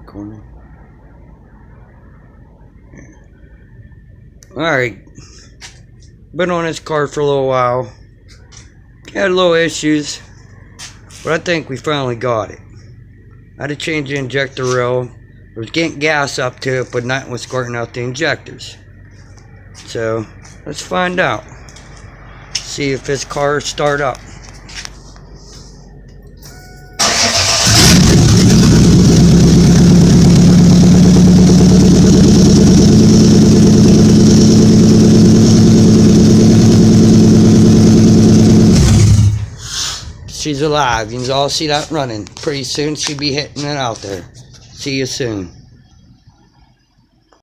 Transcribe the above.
corner. Alright. Been on this car for a little while. Had little issues, but I think we finally got it. I had to change the injector rail. I was getting gas up to it, but nothing was squirting out the injectors. So, let's find out. See if this car start up. She's alive. You can all see that running. Pretty soon she'll be hitting it out there. See you soon.